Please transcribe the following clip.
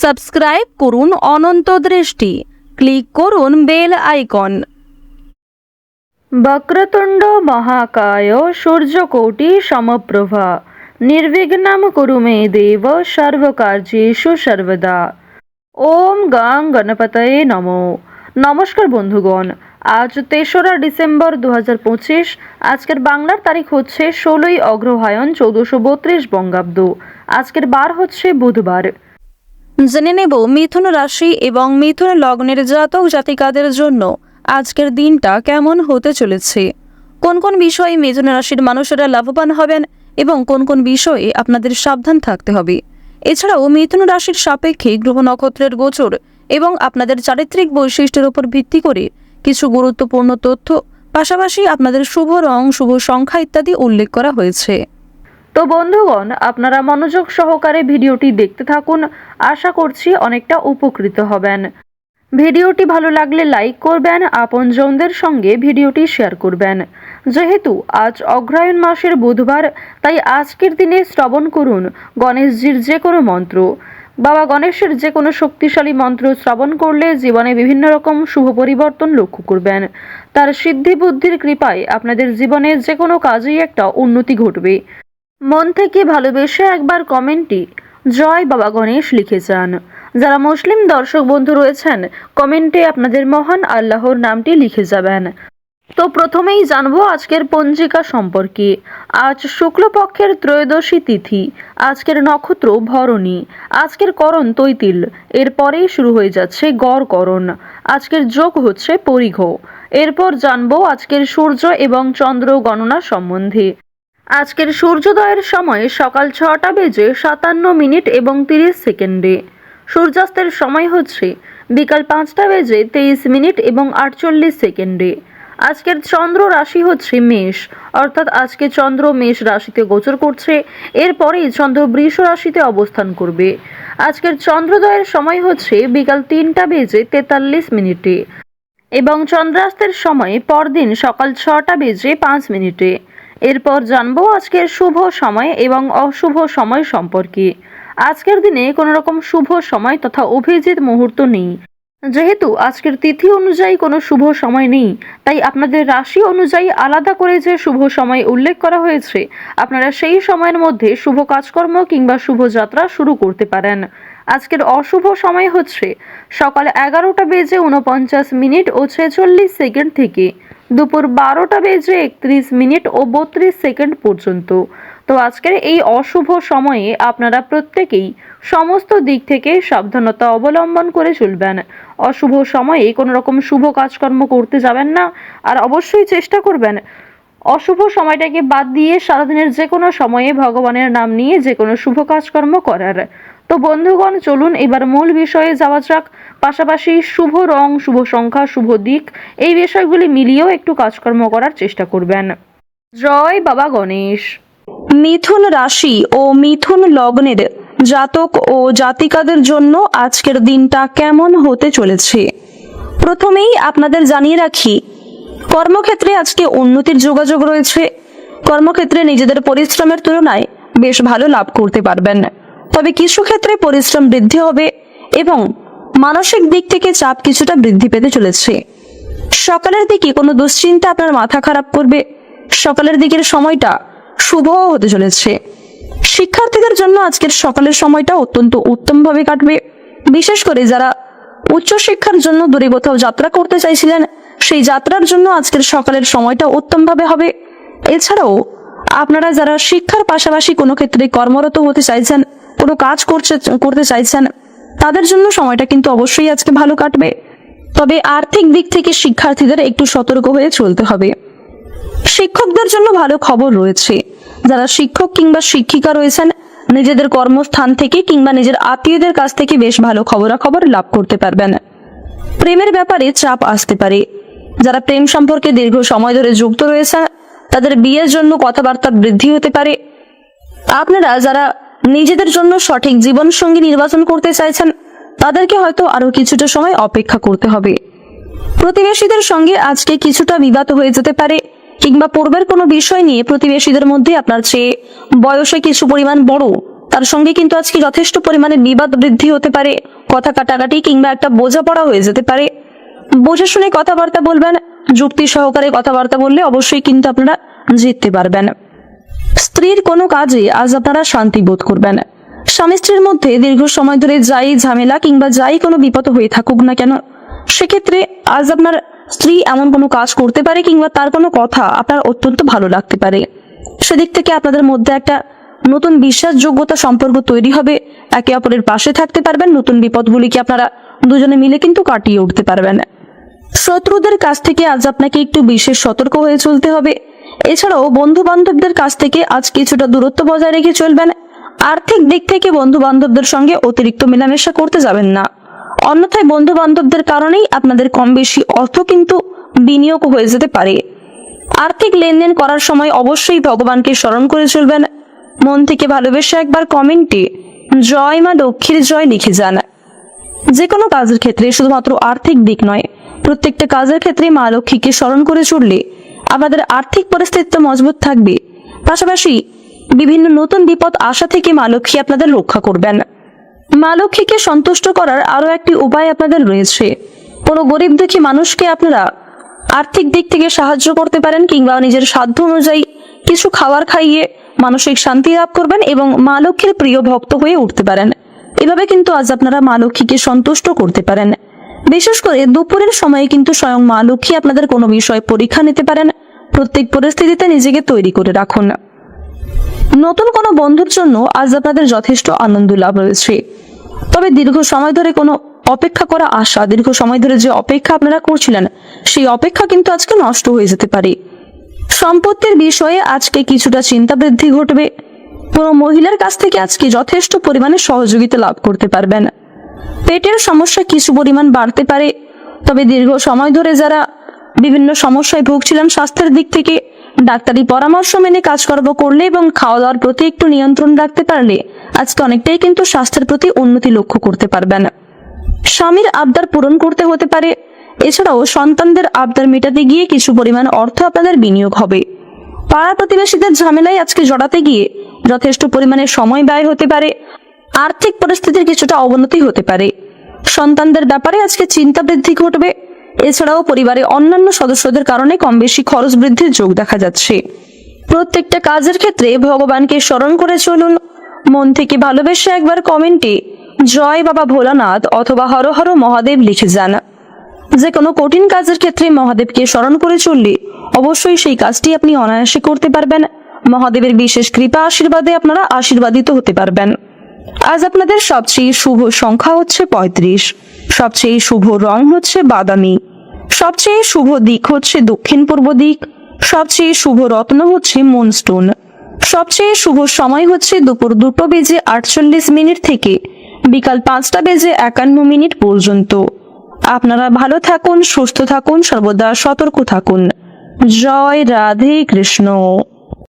Subscribe করুন অনন্ত দৃষ্টি, click করুন বেল আইকন। বক্রতুণ্ড মহাকায় সূর্যকোটি সমপ্রভা নির্বিঘ্নম কুরু মে দেব সর্বকার্যেষু সর্বদা। ওম গাং গণপতয়ে নমো। নমস্কার বন্ধুগণ, আজ ৩রা ডিসেম্বর ২০২৫। আজকের বাংলার তারিখ হচ্ছে ১৬ই অগ্রহায়ণ ১৪৩২ বঙ্গাব্দ। আজকের বার হচ্ছে বুধবার। জেনে নেব মিথুন রাশি এবং মিথুন লগ্নের জাতক জাতিকাদের জন্য আজকের দিনটা কেমন হতে চলেছে, কোন কোন বিষয়ে মিথুন রাশির মানুষেরা লাভবান হবেন এবং কোন কোন বিষয়ে আপনাদের সাবধান থাকতে হবে। এছাড়াও মিথুন রাশির সাপেক্ষে গ্রহ নক্ষত্রের গোচর এবং আপনাদের চারিত্রিক বৈশিষ্ট্যের উপর ভিত্তি করে কিছু গুরুত্বপূর্ণ তথ্য, পাশাপাশি আপনাদের শুভ রং, শুভ সংখ্যা ইত্যাদি উল্লেখ করা হয়েছে। তো বন্ধুগণ, আপনারা মনোযোগ সহকারে ভিডিওটি দেখতে থাকুন। আশা করছি অনেকটা উপকৃত হবেন। ভিডিওটি ভালো লাগলে লাইক করবেন, আপনজনদের সঙ্গে ভিডিওটি শেয়ার করবেন। যেহেতু আজ অগ্রহায়ণ মাসের বুধবার, তাই আজকের দিনে শ্রবণ করুন গণেশজির যে কোনো মন্ত্র। বাবা গণেশের যে কোনো শক্তিশালী মন্ত্র শ্রবণ করলে জীবনে বিভিন্ন রকম শুভ পরিবর্তন লক্ষ্য করবেন। তার সিদ্ধি বুদ্ধির কৃপায় আপনাদের জীবনে যে কোনো কাজেই একটা উন্নতি ঘটবে। মন থেকে ভালোবেসে একবার কমেন্টে জয় বাবা গণেশ লিখে যান। যারা মুসলিম দর্শক বন্ধু রয়েছেন, কমেন্টে আপনাদের মহান আল্লাহর নামটি লিখে যাবেন। তো প্রথমেই জানবো আজকের পঞ্জিকা সম্পর্কে। আজ শুক্লপক্ষের ত্রয়োদশী তিথি, আজকের নক্ষত্র ভরণী, আজকের করণ তৈতিল, এরপরেই শুরু হয়ে যাচ্ছে গড় করণ। আজকের যোগ হচ্ছে পরিঘ। এরপর জানবো আজকের সূর্য এবং চন্দ্র গণনা সম্বন্ধে। আজকের সূর্যোদয়ের সময় সকাল ৬টা বেজে ৫৭ এবং ৩০ সেকেন্ডে। সূর্যাস্তের সময় হচ্ছে বিকাল ৫টা বেজে ২৩ এবং ৪৮ সেকেন্ডে। আজকের চন্দ্র রাশি হচ্ছে মেষ, অর্থাৎ আজকে চন্দ্র মেষ রাশিতে গোচর করছে। এরপরেই চন্দ্র বৃষ রাশিতে অবস্থান করবে। আজকের চন্দ্রোদয়ের সময় হচ্ছে বিকাল ৩টা বেজে ৪৩ এবং চন্দ্রাস্তের সময় পরদিন সকাল ৬টা বেজে ৫। এরপর জানবো আজকের শুভ সময় এবং অশুভ সময় সম্পর্কে। আজকের দিনে কোনো রকম শুভ সময় তথা অভিজিৎ মুহূর্ত নেই। যেহেতু আজকের তিথি অনুযায়ী কোনো শুভ সময় নেই, তাই আপনাদের রাশি অনুযায়ী আলাদা করে যে শুভ সময় উল্লেখ করা হয়েছে, আপনারা সেই সময়ের মধ্যে শুভ কাজকর্ম কিংবা শুভ যাত্রা শুরু করতে পারেন। আজকের অশুভ সময় হচ্ছে সকাল ১১টা বেজে ৪৯ ও ৪৬ সেকেন্ড থেকে দুপুর ১২টা বেজে ৩১ ও ৩২ সেকেন্ড পর্যন্ত। তো আজকের এই অশুভ সময়ে আপনারা প্রত্যেকেই সমস্ত দিক থেকে সাবধানতা অবলম্বন করে চলবেন। অশুভ সময়ে কোনো রকম শুভ কাজকর্ম করতে যাবেন না, আর অবশ্যই চেষ্টা করবেন অশুভ সময়টাকে বাদ দিয়ে সারাদিনের যে কোনো সময়ে ভগবানের নাম নিয়ে যে কোনো শুভ কাজকর্ম করার। তো বন্ধুগণ, চলুন এবার মূল বিষয়ে যাওয়া যাক। পাশাপাশি শুভ রং, শুভ সংখ্যা, শুভ দিক, এই বিষয়গুলি মিলিয়েও একটু কাজকর্ম করার চেষ্টা করবেন। জয় বাবা গণেশ। মিথুন রাশি ও মিথুন লগ্নের জাতক ও জাতিকাদের জন্য আজকের দিনটা কেমন হতে চলেছে। প্রথমেই আপনাদের জানিয়ে রাখি, কর্মক্ষেত্রে আজকে উন্নতির যোগাযোগ রয়েছে। কর্মক্ষেত্রে নিজেদের পরিশ্রমের তুলনায় বেশ ভালো লাভ করতে পারবেন। তবে কিছু ক্ষেত্রে পরিশ্রম বৃদ্ধি হবে এবং মানসিক দিক থেকে চাপ কিছুটা বৃদ্ধি পেতে চলেছে। সকালের দিকে কোনো দুশ্চিন্তা আপনার মাথা খারাপ করবে। সকালের দিকের সময়টা শুভ হতে চলেছে। শিক্ষার্থীদের জন্য আজকের সকালের সময়টা অত্যন্ত উত্তমভাবে কাটবে। বিশেষ করে যারা উচ্চশিক্ষার জন্য দূরে কোথাও যাত্রা করতে চাইছিলেন, সেই যাত্রার জন্য আজকের সকালের সময়টা উত্তমভাবে হবে। এছাড়াও আপনারা যারা শিক্ষার পাশাপাশি কোনো ক্ষেত্রে কর্মরত হতে চাইছেন, কোনো কাজ করতে চাইছেন, তাদের জন্য সময়টা কিন্তু অবশ্যই আজকে ভালো কাটবে। তবে আর্থিক দিক থেকে শিক্ষার্থীদের একটু সতর্ক হয়ে চলতে হবে। শিক্ষকদের জন্য ভালো খবর রয়েছে। যারা শিক্ষক কিংবা শিক্ষিকা রয়েছেন, নিজেদের কর্মস্থান থেকে কিংবা নিজের আত্মীয়দের কাছ থেকে বেশ ভালো খবরাখবর লাভ করতে পারবেন। প্রেমের ব্যাপারে চাপ আসতে পারে। যারা প্রেম সম্পর্কে দীর্ঘ সময় ধরে যুক্ত রয়েছে, তাদের বিয়ের জন্য কথাবার্তা বৃদ্ধি হতে পারে। আপনারা যারা নিজেদের জন্য সঠিক জীবনসঙ্গী নির্বাচন করতে চাইছেন, তাদেরকে হয়তো আরো কিছুটা সময় অপেক্ষা করতে হবে। প্রতিবেশীদের সঙ্গে আজকে কিছুটা বিবাদ হয়ে যেতে পারে, কিংবা পূর্বের কোনো বিষয় নিয়ে প্রতিবেশীদের মধ্যে আপনার চেয়ে বয়সে কিছু পরিমাণ বড় তার সঙ্গে কিন্তু আজকে যথেষ্ট পরিমাণে বিবাদ বৃদ্ধি হতে পারে, কথা কাটাকাটি কিংবা একটা বোঝাপড়া হয়ে যেতে পারে। বুঝে শুনে কথাবার্তা বলবেন, যুক্তি সহকারে কথাবার্তা বললে অবশ্যই কিন্তু আপনারা জিততে পারবেন। স্ত্রীর কোনো কাজে আজ আপনারা শান্তি বোধ করবেন। স্বামী স্ত্রীর মধ্যে দীর্ঘ সময় ধরে যাই ঝামেলা কিংবা যাই কোনো বিপদ হয়ে থাকুক না কেন, সেক্ষেত্রে আজ আপনার স্ত্রী এমন কোনো কাজ করতে পারে কিংবা তার কোনো কথা আপনার অত্যন্ত ভালো লাগতে পারে। সেদিক থেকে আপনাদের মধ্যে একটা নতুন বিশ্বাসযোগ্যতা সম্পর্ক তৈরি হবে, একে অপরের পাশে থাকতে পারবেন, নতুন বিপদগুলিকে আপনারা দুজনে মিলে কিন্তু কাটিয়ে উঠতে পারবেন। শত্রুদের কাছ থেকে আজ আপনাকে একটু বিশেষ সতর্ক হয়ে চলতে হবে। এছাড়াও বন্ধু বান্ধবদের কাছ থেকে আজ কিছুটা দূরত্ব বজায় রেখে চলবেন। আর্থিক দিক থেকে বন্ধু বান্ধবদের সঙ্গে অতিরিক্ত মেলামেশা করতে যাবেন না, অন্যথায় বন্ধু বান্ধবদের কারণেই আপনাদের কম বেশি অর্থ কিন্তু বিনিয়োগ হয়ে যেতে পারে। আর্থিক লেনদেন করার সময় অবশ্যই ভগবানকে স্মরণ করে চলবেন। মন থেকে ভালোবেসে একবার কমেন্টে জয় মা লক্ষ্মীর জয় লিখে যান। যে কোনো কাজের ক্ষেত্রে শুধুমাত্র আর্থিক দিক নয়, প্রত্যেকটা কাজের ক্ষেত্রে মা লক্ষ্মীকে স্মরণ করে চললে আমাদের আর্থিক পরিস্থিতি তো মজবুত থাকবে, পাশাপাশি বিভিন্ন নতুন বিপদ আসা থেকে মা লক্ষ্মী আপনাদের রক্ষা করবেন। মা লক্ষ্মীকে সন্তুষ্ট করার আরো একটি উপায় আপনাদের রয়েছে। কোনো গরিব দুঃখী মানুষকে আপনারা আর্থিক দিক থেকে সাহায্য করতে পারেন কিংবা নিজের সাধ্য অনুযায়ী কিছু খাবার খাইয়ে মানসিক শান্তি লাভ করবেন এবং মা লক্ষ্মীর প্রিয় ভক্ত হয়ে উঠতে পারেন। এভাবে কিন্তু আজ আপনারা মা লক্ষ্মীকে সন্তুষ্ট করতে পারেন। বিশেষ করে দুপুরের সময়ে কিন্তু স্বয়ং মা লক্ষ্মী আপনাদের কোনো বিষয়ে পরীক্ষা নিতে পারেন। প্রত্যেক পরিস্থিতিতে নিজেকে তৈরি করে রাখুন। নতুন কোনো বন্ধুর জন্য আজ আপনাদের যথেষ্ট আনন্দ লাভ রয়েছে, তবে দীর্ঘ সময় ধরে কোনো অপেক্ষা করা আশা, দীর্ঘ সময় ধরে যে অপেক্ষা আপনারা করছিলেন সেই অপেক্ষা কিন্তু আজকে নষ্ট হয়ে যেতে পারে। সম্পত্তির বিষয়ে আজকে কিছুটা চিন্তা বৃদ্ধি ঘটবে। কোনো মহিলার কাছ থেকে আজকে যথেষ্ট পরিমাণে সহযোগিতা লাভ করতে পারবেন। পেটের সমস্যা কিছু পরিমাণ বাড়তে পারে, তবে দীর্ঘ সময় ধরে যারা বিভিন্ন সমস্যায় ভুগছিলেন স্বাস্থ্যের দিক থেকে, ডাক্তারি পরামর্শ মেনে কাজকর্ম করলে এবং খাওয়া দাওয়ার প্রতি একটু নিয়ন্ত্রণ রাখতে পারলে আজকে অনেকটাই কিন্তু স্বাস্থ্যের প্রতি উন্নতি লক্ষ্য করতে পারবেন। স্বামীর আবদার পূরণ করতে হতে পারে। এছাড়াও সন্তানদের আবদার মেটাতে গিয়ে কিছু পরিমাণ অর্থ আপনাদের বিনিয়োগ হবে। পাড়া প্রতিবেশীদের ঝামেলায় আজকে জড়াতে গিয়ে যথেষ্ট পরিমাণে সময় ব্যয় হতে পারে। আর্থিক পরিস্থিতির কিছুটা অবনতি হতে পারে। সন্তানদের ব্যাপারে আজকে চিন্তা বৃদ্ধি ঘটবে। এছাড়াও পরিবারে অন্যান্য সদস্যদের কারণে কম বেশি খরচ বৃদ্ধির যোগ দেখা যাচ্ছে। প্রত্যেকটা কাজের ক্ষেত্রে ভগবানকে স্মরণ করে চলুন। মন থেকে ভালোবেসে একবার কমেন্টে জয় বাবা ভোলানাথ অথবা হর হর মহাদেব লিখে যান। যে কোনো কঠিন কাজের ক্ষেত্রে মহাদেবকে স্মরণ করে চললে অবশ্যই সেই কাজটি আপনি অনায়াসে করতে পারবেন। মহাদেবের বিশেষ কৃপা আশীর্বাদে আপনারা আশীর্বাদিত হতে পারবেন। আজ আপনাদের সবচেয়ে শুভ সংখ্যা হচ্ছে 35, সবচেয়ে শুভ রং হচ্ছে বাদামি, সবচেয়ে শুভ দিক হচ্ছে দক্ষিণ পূর্ব দিক, সবচেয়ে শুভ রত্ন হচ্ছে মুনস্টোন, সবচেয়ে শুভ সময় হচ্ছে দুপুর 2:48 থেকে বিকাল 5:51 পর্যন্ত। আপনারা ভালো থাকুন, সুস্থ থাকুন, সর্বদা সতর্ক থাকুন। জয় রাধে কৃষ্ণ।